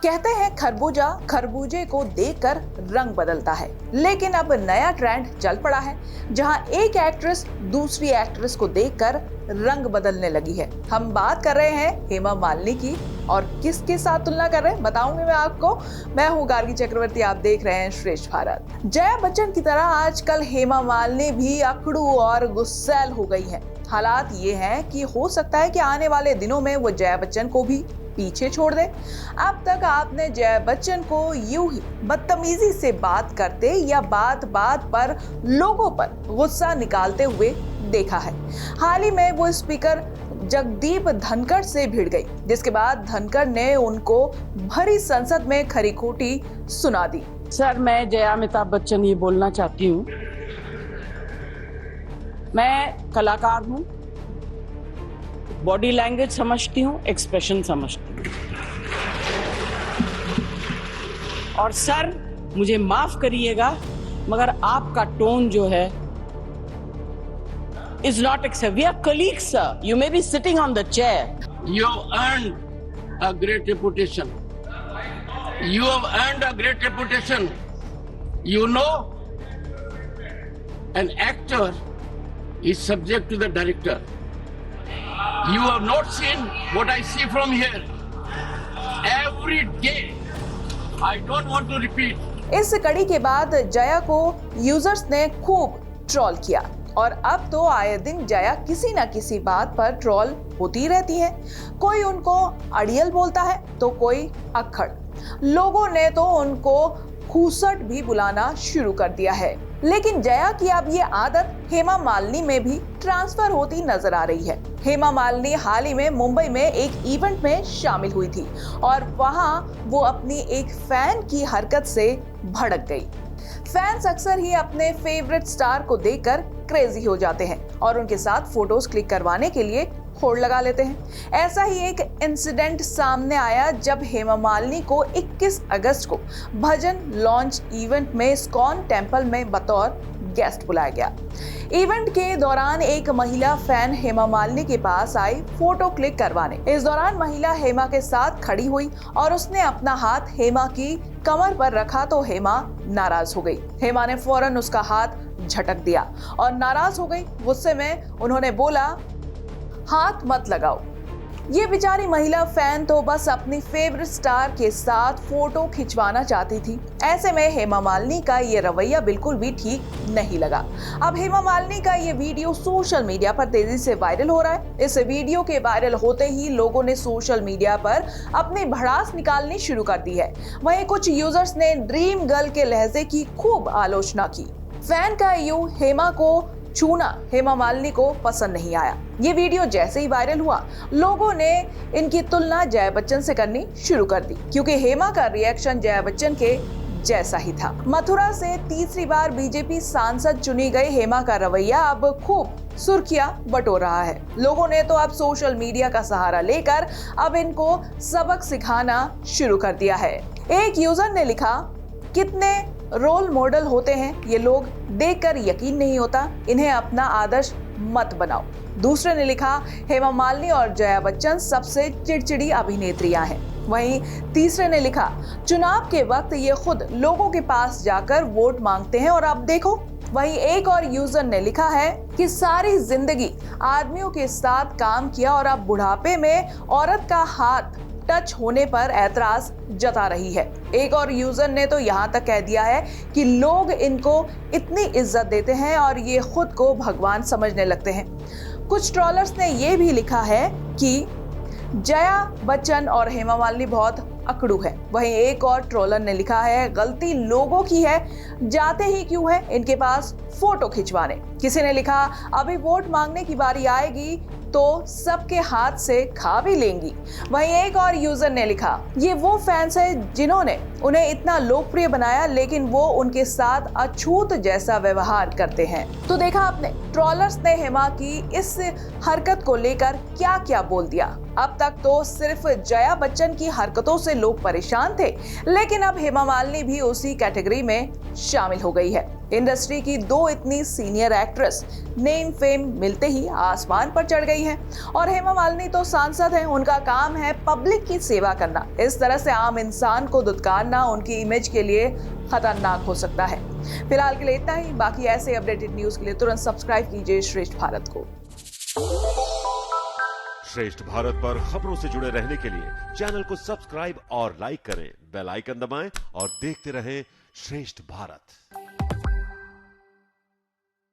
कहते हैं खरबूजा खरबूजे को देखकर रंग बदलता है, लेकिन अब नया ट्रेंड चल पड़ा है जहां एक एक्ट्रेस दूसरी एक्ट्रेस को देखकर रंग बदलने लगी है। हम बात कर रहे हैं हेमा मालिनी की, और किसके साथ तुलना कर रहे हैं बताऊंगी मैं आपको। मैं हूं गार्गी चक्रवर्ती, आप देख रहे हैं श्रेष्ठ भारत। जया बच्चन की तरह आजकल हेमा मालिनी भी अकड़ू और गुस्सैल हो गई है। हालात ये हैं कि हो सकता है कि आने वाले दिनों में वो जया बच्चन को भी पीछे छोड़ दे। अब तक आपने जया बच्चन को यूं ही बदतमीजी से बात करते या बात बात पर लोगों पर गुस्सा निकालते हुए देखा है। हाल ही में वो स्पीकर जगदीप धनखड़ से भिड़ गई, जिसके बाद धनखड़ ने उनको भरी संसद में खरी खोटी सुना दी। सर, मैं जया अमिताभ बच्चन ये बोलना चाहती हूँ, मैं कलाकार हूँ, बॉडी लैंग्वेज समझती हूँ, एक्सप्रेशन समझती हूँ। और सर, मुझे माफ करिएगा मगर आपका टोन जो है is not acceptable. We are colleagues, sir. You may be sitting on the chair. You have earned a great reputation. You have earned a great reputation. You know, an actor is subject to the director. You have not seen what I see from here. Every day. I don't want to repeat. इस कड़ी के बाद जया को users ने खूब troll किया, और अब तो आए दिन जया किसी न किसी बात पर ट्रोल होती रहती है। कोई उनको अड़ियल बोलता है तो कोई अक्खड़। लोगों ने तो उनको खूसट भी बुलाना शुरू कर दिया है। लेकिन जया की अब ये आदत हेमा मालिनी में भी ट्रांसफर होती नजर आ रही है। हेमा मालिनी हाल ही में मुंबई में एक इवेंट में शामिल हुई थी और वहां वो अपनी एक फैन की हरकत से भड़क गई। फैंस अक्सर ही अपने फेवरेट स्टार को देखकर क्रेजी हो जाते हैं और उनके साथ फोटोज क्लिक करवाने के लिए होड़ लगा लेते हैं। ऐसा ही एक इंसिडेंट सामने आया जब हेमा मालिनी को 21 अगस्त को भजन लॉन्च इवेंट में इस्कॉन टेम्पल में बतौर गेस्ट बुलाया गया। इवेंट के दौरान एक महिला फैन हेमा मालिनी के पास आई फोटो क्लिक करवाने। इस दौरान महिला हेमा के साथ खड़ी हुई और उसने अपना हाथ हेमा की कमर पर रखा तो हेमा नाराज हो गई। हेमा ने फौरन उसका हाथ झटक दिया और नाराज हो गई। गुस्से में उन्होंने बोला, हाथ मत लगाओ। ये बेचारी महिला फैन तो बस अपनी फेवरेट स्टार के साथ फोटो खिंचवाना चाहती थी। ऐसे में हेमा मालिनी का ये रवैया बिल्कुल भी ठीक नहीं लगा। अब हेमा मालिनी का ये वीडियो सोशल मीडिया पर तेजी से वायरल हो रहा है। इस वीडियो के वायरल होते ही लोगों ने सोशल मीडिया पर अपनी भड़ास निकालनी शुरू कर दी है। वहीं कुछ यूजर्स ने ड्रीम गर्ल के लहजे की खूब आलोचना की। फैन का यूं हेमा को छूना हेमा मालिनी को पसंद नहीं आया। ये वीडियो जैसे ही वायरल हुआ, लोगों ने इनकी तुलना जया बच्चन से करनी शुरू कर दी, क्योंकि हेमा का रिएक्शन जया बच्चन के जैसा ही था। मथुरा से तीसरी बार बीजेपी सांसद चुनी गई हेमा का रवैया अब खूब सुर्खियां बटोर रहा है। लोगों ने तो अब सोशल मीडिया का सहारा लेकर अब इनको सबक सिखाना शुरू कर दिया है। एक यूजर ने लिखा, कितने रोल मॉडल होते हैं ये लोग, देखकर यकीन नहीं होता, इन्हें अपना आदर्श मत बनाओ। दूसरे ने लिखा, हेमा मालिनी और जया बच्चन सबसे चिड़चिड़ी अभिनेत्रियां हैं। वहीं तीसरे ने लिखा, चुनाव के वक्त ये खुद लोगों के पास जाकर वोट मांगते हैं और अब देखो। वहीं एक और यूजर ने लिखा है कि सारी जिंदगी आदमियों के साथ काम किया और अब बुढ़ापे में औरत का हाथ टच होने पर ऐतराज जता रही है। एक और यूजर ने तो यहाँ तक कह दिया है कि लोग इनको इतनी इज्जत देते हैं और ये खुद को भगवान समझने लगते हैं। कुछ ट्रोलर्स ने ये भी लिखा है कि जया बच्चन और हेमा मालिनी बहुत अकड़ू है। वहीं एक और ट्रोलर ने लिखा है, गलती लोगों की है, जाते ही क्यों है इनके पास फोटो खिंचवाने। किसी ने लिखा, अभी वोट मांगने की बारी आएगी तो सबके हाथ से खा भी लेंगी। वहीं एक और यूजर ने लिखा, ये वो फैंस है जिन्होंने उन्हें इतना लोकप्रिय बनाया, लेकिन वो उनके साथ अछूत जैसा व्यवहार करते हैं। तो देखा आपने, ट्रोलर्स ने हेमा की इस हरकत को लेकर क्या क्या बोल दिया। अब तक तो सिर्फ जया बच्चन की हरकतों से लोग परेशान थे, लेकिन अब हेमा मालिनी भी उसी कैटेगरी में शामिल हो गई है। इंडस्ट्री की दो इतनी सीनियर एक्ट्रेस नेम फेम मिलते ही आसमान पर चढ़ गई हैं। और हेमा मालिनी तो सांसद हैं, उनका काम है पब्लिक की सेवा करना। इस तरह से आम इंसान को दुत्कारना उनकी इमेज के लिए खतरनाक हो सकता है। फिलहाल के लिए इतना ही। बाकी ऐसे अपडेटेड न्यूज के लिए तुरंत सब्सक्राइब कीजिए श्रेष्ठ भारत को। श्रेष्ठ भारत पर खबरों से जुड़े रहने के लिए चैनल को सब्सक्राइब और लाइक करें, बेल आइकन दबाएं और देखते रहें श्रेष्ठ भारत।